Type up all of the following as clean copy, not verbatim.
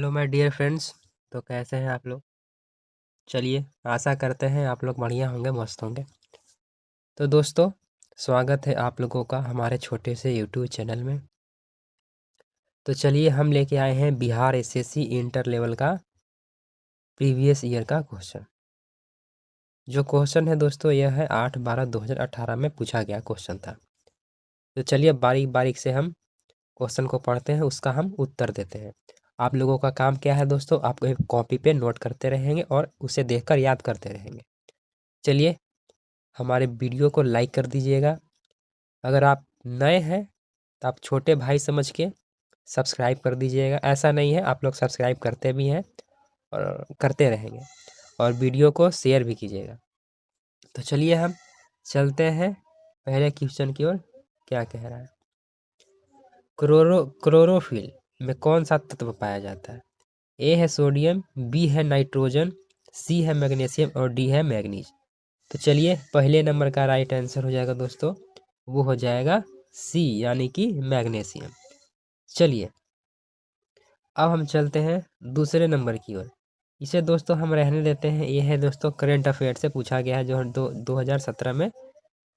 Hello my dear friends. तो कैसे हैं आप लोग? चलिए, आशा करते हैं आप लोग बढ़िया होंगे, मस्त होंगे। तो दोस्तों, स्वागत है आप लोगों का हमारे छोटे से यूट्यूब चैनल में। तो चलिए, हम लेके आए हैं बिहार एसएससी इंटर लेवल का प्रीवियस ईयर का क्वेश्चन। जो क्वेश्चन है दोस्तों, यह है 8/12/2018 में पूछा गया क्वेश्चन था। तो चलिए, बारीक बारीक से हम क्वेश्चन को पढ़ते हैं, उसका हम उत्तर देते हैं। आप लोगों का काम क्या है दोस्तों? आप एक कॉपी पे नोट करते रहेंगे और उसे देखकर याद करते रहेंगे। चलिए, हमारे वीडियो को लाइक कर दीजिएगा। अगर आप नए हैं तो आप छोटे भाई समझ के सब्सक्राइब कर दीजिएगा। ऐसा नहीं है, आप लोग सब्सक्राइब करते भी हैं और करते रहेंगे, और वीडियो को शेयर भी कीजिएगा। तो चलिए, हम चलते हैं पहले क्वेश्चन की ओर। क्या कह रहा है? क्लोरोफिल में कौन सा तत्व पाया जाता है? ए है सोडियम, बी है नाइट्रोजन, सी है मैग्नीशियम और डी है मैग्नीज। तो चलिए, पहले नंबर का राइट आंसर हो जाएगा दोस्तों, वो हो जाएगा सी, यानी कि मैग्नीशियम। चलिए, अब हम चलते हैं दूसरे नंबर की ओर। इसे दोस्तों हम रहने देते हैं। ये है दोस्तों करंट अफेयर से पूछा गया है, जो 2017 में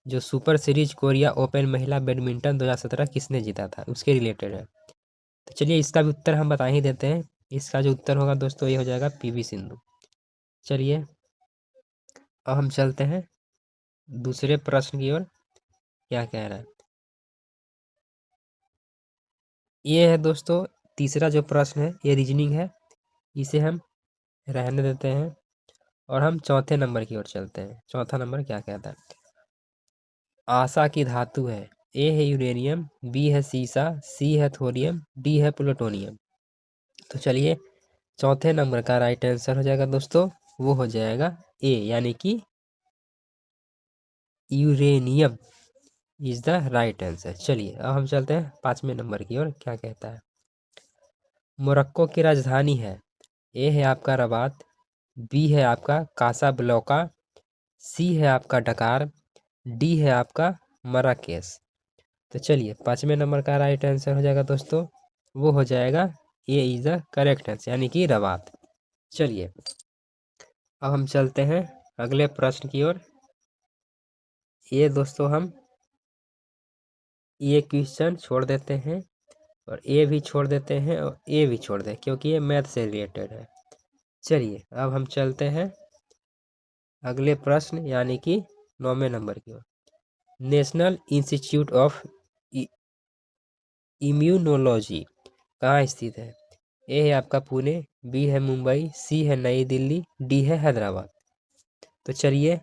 जो सुपर सीरीज कोरिया ओपन महिला बैडमिंटन 2017 किसने जीता था, उसके रिलेटेड है। तो चलिए, इसका भी उत्तर हम बता ही देते हैं। इसका जो उत्तर होगा दोस्तों, ये हो जाएगा पीवी सिंधु। चलिए, अब हम चलते हैं दूसरे प्रश्न की ओर। क्या कह रहा है? ये है दोस्तों तीसरा जो प्रश्न है, ये रीजनिंग है। इसे हम रहने देते हैं और हम चौथे नंबर की ओर चलते हैं। चौथा नंबर क्या कहता है? आशा की धातु है। ए है यूरेनियम, बी है सीसा, सी है थोरियम, डी है प्लूटोनियम। तो चलिए, चौथे नंबर का राइट आंसर हो जाएगा दोस्तों, वो हो जाएगा ए, यानी कि uranium is the right answer. चलिए, अब हम चलते हैं पांचवें नंबर की ओर। क्या कहता है? मोरक्को की राजधानी है। ए है आपका रबात, बी है आपका कासाब्लौका, सी है आपका डकार, डी है आपका मराकेश। तो चलिए, पांचवें नंबर का राइट आंसर हो जाएगा दोस्तों, वो हो जाएगा ए इज द करेक्ट आंसर, यानी कि रबात। चलिए, अब हम चलते हैं अगले प्रश्न की ओर। ये दोस्तों, हम ये क्वेश्चन छोड़ देते हैं और ए भी छोड़ देते हैं और ए भी छोड़ दें, क्योंकि ये मैथ से रिलेटेड है। चलिए, अब हम चलते हैं अगले प्रश्न, यानी कि 9वें नंबर की ओर। नेशनल इंस्टीट्यूट ऑफ इम्यूनोलॉजी कहाँ स्थित है? ए है आपका पुणे, बी है मुंबई, सी है नई दिल्ली, डी है हैदराबाद। तो चलिए,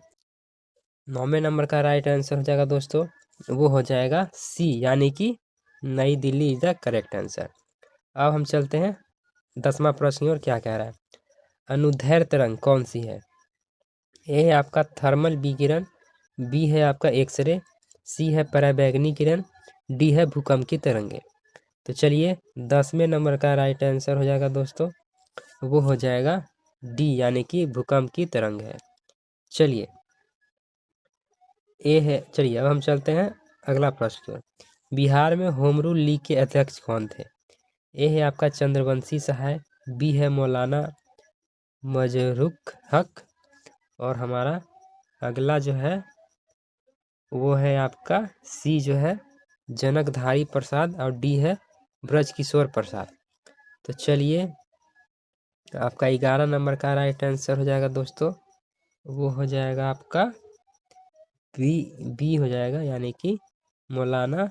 9वें नंबर का राइट आंसर हो जाएगा दोस्तों, वो हो जाएगा सी, यानी कि नई Delhi is the correct answer. अब हम चलते हैं 10वां प्रश्न की ओर। क्या कह रहा है? अनुदैर्ध्य तरंग कौन सी है? ए है आपका थर्मल विकिरण, बी है आपका एक्सरे, सी है पराबैंगनी किरण, डी है भूकंप की तरंगे। तो चलिए, 10वें नंबर का राइट आंसर हो जाएगा दोस्तों, वो हो जाएगा डी, यानी कि भूकंप की तरंग है। चलिए, ए है। चलिए, अब हम चलते हैं अगला प्रश्न। बिहार में होम रूल लीग के अध्यक्ष कौन थे? ए है आपका चंद्रवंशी सहाय, बी है मौलाना मजरुख हक, और हमारा अगला जो है वो है आपका सी, जो है जनकधारी प्रसाद, और डी है ब्रज किशोर प्रसाद। तो चलिए, आपका 11 नंबर का राइट आंसर हो जाएगा दोस्तों, वो हो जाएगा आपका बी हो जाएगा, यानी कि मौलाना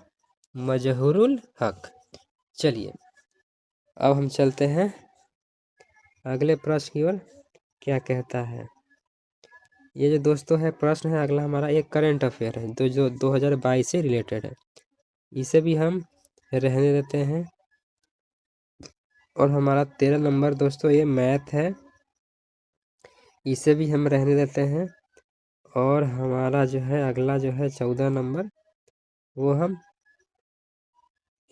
मजहरुल हक। चलिए, अब हम चलते हैं अगले प्रश्न की ओर। क्या कहता है? ये जो दोस्तों है प्रश्न है अगला हमारा, एक करंट अफेयर है, तो जो 2022 से रिलेटेड है। इसे भी हम रहने देते हैं। और हमारा 13 नंबर दोस्तों, ये मैथ है, इसे भी हम रहने देते हैं। और हमारा जो है अगला जो है 14 नंबर, वो हम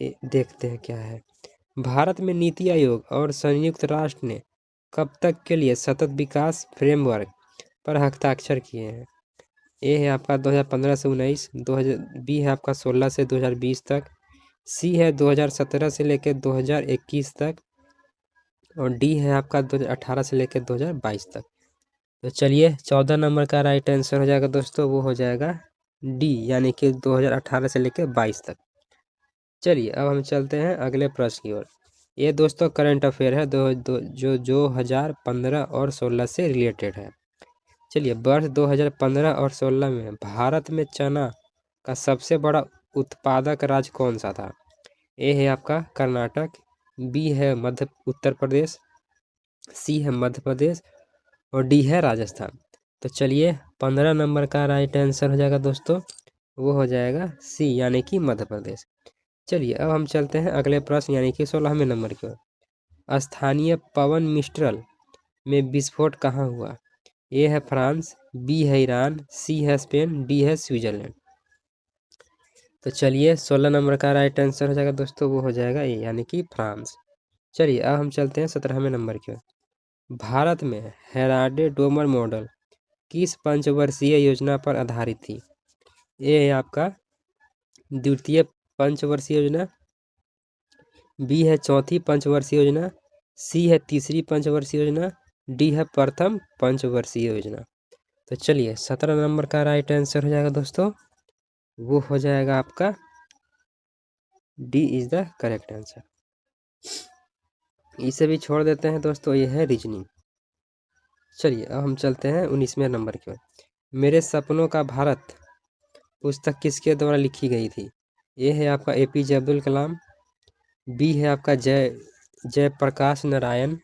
देखते हैं क्या है। भारत में नीति आयोग और संयुक्त राष्ट्र ने कब तक के लिए सतत विकास फ्रेमवर्क पर हस्ताक्षर किए हैं? ए है आपका 2015 से 19, 2000, बी है आपका 16 से 2020 तक, सी है 2017 से लेकर 2021 तक, और डी है आपका 2018 से लेकर 2022 तक। तो चलिए 14 नंबर का राइट आंसर हो जाएगा दोस्तों, वो हो जाएगा डी, यानी कि 2018 से लेकर 22 तक। चलिए अब हम चलते हैं अगले प्रश्न की ओर। ये दोस्तों करंट अफेयर है जो 2015 और 16 से रिलेटेड है। चलिए, वर्ष 2015 और 16 में भारत में चना का सबसे बड़ा उत्पादक राज्य कौन सा था? ए है आपका कर्नाटक, बी है उत्तर प्रदेश, सी है मध्य प्रदेश और डी है राजस्थान। तो चलिए 15 नंबर का राइट आंसर हो जाएगा दोस्तों, वो हो जाएगा सी, यानी कि मध्य प्रदेश। चलिए अब हम चलते हैं अगले प्रश्न यानी कि 16वें नंबर की ओर। स्थानीय पवन मिस्ट्रल में विस्फोट कहाँ हुआ? ए है फ्रांस, बी है ईरान, सी है स्पेन, डी है स्विट्जरलैंड। तो चलिए 16 नंबर का राइट आंसर हो जाएगा दोस्तों, वो हो जाएगा ए, यानी कि फ्रांस। चलिए अब हम चलते हैं 17वें नंबर की ओर। भारत में हेराल्ड डोमर मॉडल किस पंचवर्षीय योजना पर आधारित थी? ए है आपका द्वितीय पंचवर्षीय योजना, बी है चौथी पंचवर्षीय योजना, सी है तीसरी पंचवर्षीय योजना, डी है प्रथम पंचवर्षीय योजना। तो चलिए 17 नंबर का राइट आंसर हो जाएगा दोस्तों, वो हो जाएगा आपका D is the correct answer. इसे भी छोड़ देते हैं दोस्तों, ये है रीजनिंग। चलिए अब हम चलते हैं 19वें नंबर की ओर। मेरे सपनों का भारत पुस्तक किसके द्वारा लिखी गई थी? ए है आपका एपीजे अब्दुल कलाम, बी है आपका जयप्रकाश नारायण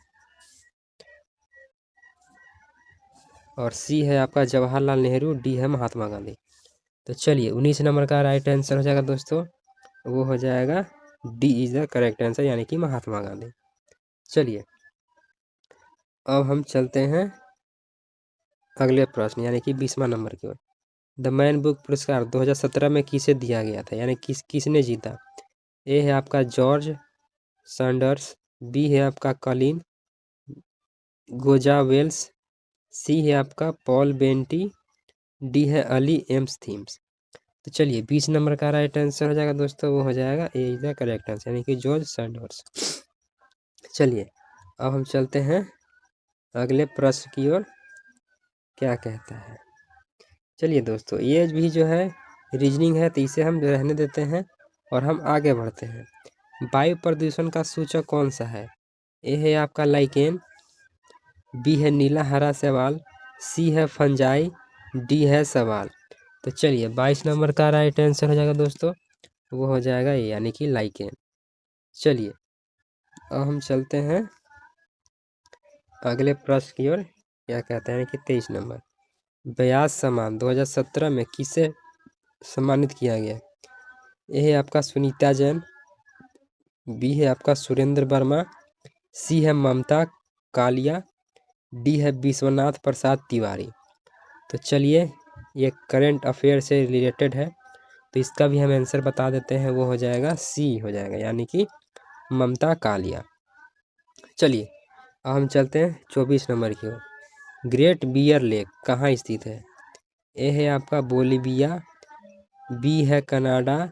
और सी है आपका जवाहरलाल नेहरू, डी है महात्मा गांधी। तो चलिए 19 नंबर का राइट आंसर हो जाएगा दोस्तों, वो हो जाएगा D is the correct answer, यानी कि महात्मा गांधी। चलिए अब हम चलते हैं अगले प्रश्न यानी कि 20वां नंबर की ओर। द मैन बुक पुरस्कार 2017 में किसे दिया गया था, यानी किसने जीता? ए है आपका जॉर्ज सैंडर्स, बी है आपका कॉलिन गोजा वेल्स, सी है आपका पॉल बेंटी, डी है अली एम्स थीम्स। तो चलिए 20 नंबर का राइट आंसर हो जाएगा दोस्तों, वो हो जाएगा ए इज द करेक्ट आंसर, यानी कि जॉर्ज सैंडर्स। चलिए अब हम चलते हैं अगले प्रश्न की ओर, क्या कहता है। चलिए दोस्तों ये भी जो है रीजनिंग है, तो इसे हम रहने देते हैं और हम आगे बढ़ते हैं। वायु प्रदूषण का सूचक कौन सा है? ए है आपका लाइकेन, बी है नीला हरा शैवाल, सी है फंजाई, डी है सवाल। तो चलिए 22 नंबर का राइट आंसर हो जाएगा दोस्तों, वो हो जाएगा ए, यानी कि लाइकेन। चलिए अब हम चलते हैं अगले प्रश्न की ओर, क्या कहते हैं कि 23 नंबर। व्यास सम्मान 2017 में किसे सम्मानित किया गया? ए है आपका सुनीता जैन, बी है आपका सुरेंद्र वर्मा, सी है ममता कालिया, डी है विश्वनाथ प्रसाद तिवारी। तो चलिए ये करंट अफेयर से रिलेटेड है, तो इसका भी हम आंसर बता देते हैं, वो हो जाएगा सी हो जाएगा, यानी कि ममता कालिया। चलिए अब हम चलते हैं 24 नंबर की ओर। ग्रेट बियर लेक कहाँ स्थित है? ए है आपका बोलिविया, बी है कनाडा,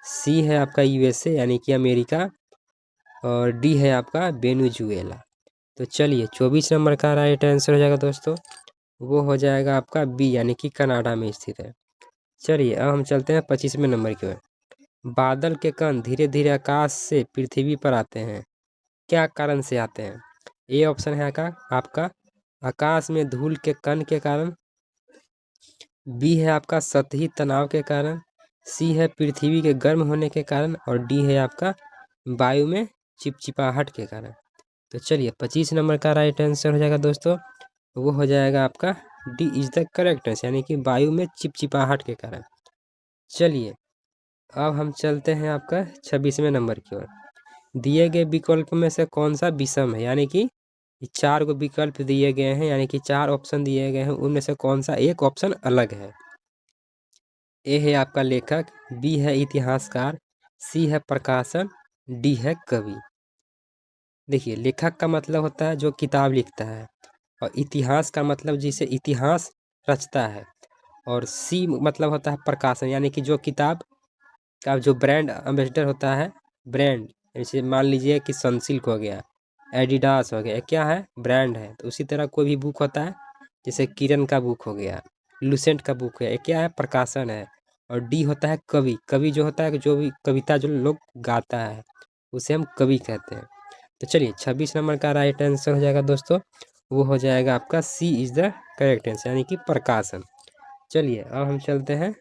सी है आपका यूएसए यानी कि अमेरिका और डी है आपका वेनेजुएला। तो चलिए 24 नंबर का राइट आंसर हो जाएगा दोस्तों, वो हो जाएगा आपका बी, यानी कि कनाडा में स्थित है। चलिए अब हम चलते हैं 25वें नंबर की ओर। बादल के कण धीरे धीरे आकाश से पृथ्वी पर आते हैं, क्या कारण से आते हैं? ए ऑप्शन है आपका आकाश में धूल के कण के कारण, बी है आपका सतही तनाव के कारण, सी है पृथ्वी के गर्म होने के कारण और डी है आपका वायु में चिपचिपाहट के कारण। तो चलिए 25 नंबर का राइट आंसर हो जाएगा दोस्तों, वो हो जाएगा आपका D is the correct answer, यानी कि वायु में चिपचिपाहट के कारण। चलिए अब हम चलते हैं आपका 26वें नंबर की ओर। दिए गए विकल्प में से कौन सा विषम है, यानी कि 4 को विकल्प दिए गए हैं, यानी कि 4 ऑप्शन दिए गए हैं, उनमें से कौन सा एक ऑप्शन अलग है? ए है आपका लेखक, बी है इतिहासकार, सी है प्रकाशन, डी है कवि। देखिए लेखक का मतलब होता है जो किताब लिखता है, और इतिहास का मतलब जिसे इतिहास रचता है, और सी मतलब होता है प्रकाशन, यानी कि जो किताब का जो ब्रांड एम्बेसडर होता है, ब्रांड जैसे मान लीजिए कि सनसिल्क हो गया, एडिडास हो गया, ये क्या है? ब्रांड है। तो उसी तरह कोई भी बुक होता है, जैसे किरण का बुक हो गया, लुसेंट का बुक है, ये क्या है? प्रकाशन है। और डी होता है कवि। कवि जो होता है कि जो भी कविता जो लोग गाता है उसे हम कवि कहते हैं। तो चलिए 26 नंबर का राइट आंसर हो जाएगा दोस्तों, वो हो जाएगा आपका सी इज द करेक्ट आंसर, यानी कि प्रकाशन। चलिए अब हम चलते हैं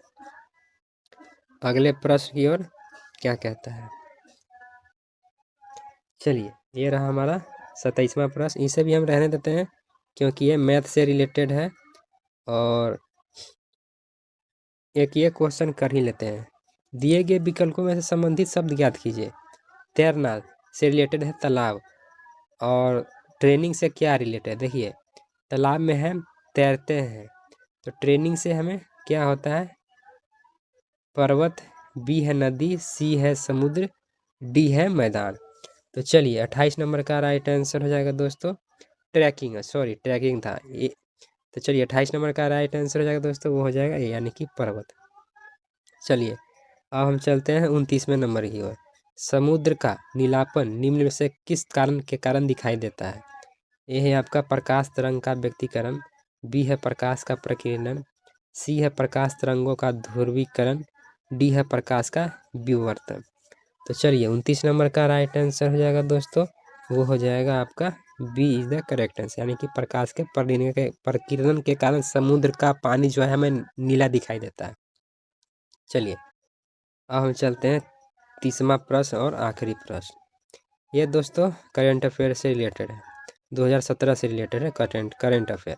अगले प्रश्न की ओर, क्या कहता है। चलिए ये रहा हमारा 27वां प्रश्न, इसे भी हम रहने देते हैं क्योंकि ये मैथ से रिलेटेड है। और एक ये क्वेश्चन कर ही लेते हैं। दिए गए विकल्पों में से संबंधित शब्द ज्ञात कीजिए। तैरना से रिलेटेड है तालाब, और ट्रेनिंग से क्या रिलेटेड है? देखिए तालाब में हम तैरते हैं, तो ट्रेनिंग से हमें क्या होता है? पर्वत, बी है नदी, सी है समुद्र, डी है मैदान। तो चलिए 28 नंबर का राइट आंसर हो जाएगा दोस्तों, ट्रैकिंग है, सॉरी ट्रैकिंग था ये। तो चलिए 28 नंबर का राइट आंसर हो जाएगा दोस्तों, वो हो जाएगा ये, यानी कि पर्वत। चलिए अब हम चलते हैं 29वें नंबर की ओर। समुद्र का नीलापन निम्न में से किस कारण के कारण दिखाई देता है? ए है आपका प्रकाश तरंग का व्यक्तीकरण, बी है प्रकाश का प्रकीर्णन, सी है प्रकाश तरंगों का ध्रुवीकरण, डी है प्रकाश का विवर्तन। तो चलिए 29 नंबर का राइट आंसर हो जाएगा दोस्तों, वो हो जाएगा आपका B is the correct answer, यानी कि प्रकाश के प्रकीर्णन के कारण समुद्र का पानी जो है हमें नीला दिखाई देता है। चलिए अब हम चलते हैं 30वां प्रश्न और आखिरी प्रश्न। ये दोस्तों करंट अफेयर से रिलेटेड है, 2017 से रिलेटेड है। करंट अफेयर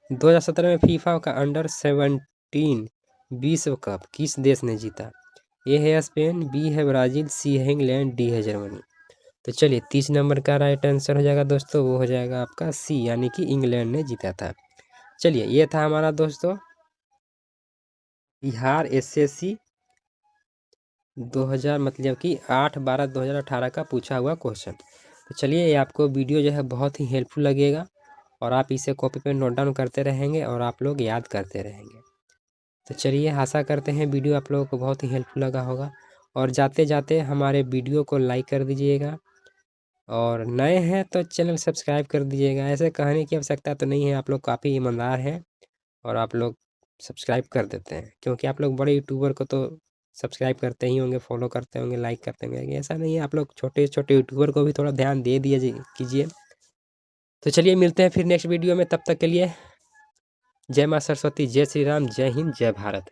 2017 में फीफा का अंडर-17 विश्व कप किस देश ने जीता? ए है स्पेन, बी है ब्राज़ील, सी है इंग्लैंड, डी है जर्मनी। तो चलिए 30 नंबर का राइट आंसर हो जाएगा दोस्तों, वो हो जाएगा आपका सी, यानी कि इंग्लैंड ने जीता था। चलिए ये था हमारा दोस्तों बिहार एसएससी 2000 मतलब कि 8/12/2018 का पूछा हुआ क्वेश्चन। तो चलिए ये आपको वीडियो जो है बहुत ही हेल्पफुल लगेगा, और आप इसे कॉपी पे नोट डाउन करते रहेंगे और आप लोग याद करते रहेंगे। तो चलिए आशा करते हैं वीडियो आप लोगों को बहुत ही हेल्पफुल लगा होगा, और जाते जाते हमारे वीडियो को लाइक कर दीजिएगा, और नए हैं तो चैनल सब्सक्राइब कर दीजिएगा। ऐसे कहने की आवश्यकता तो नहीं है, आप लोग काफ़ी ईमानदार हैं और आप लोग सब्सक्राइब कर देते हैं, क्योंकि आप लोग बड़े यूट्यूबर को तो सब्सक्राइब करते ही होंगे, फॉलो करते होंगे, लाइक करते होंगे। ऐसा नहीं है, आप लोग छोटे छोटे यूट्यूबर को भी थोड़ा ध्यान दे दिए कीजिए। तो चलिए मिलते हैं फिर नेक्स्ट वीडियो में, तब तक के लिए जय माँ सरस्वती, जय श्री राम, जय हिंद, जय भारत।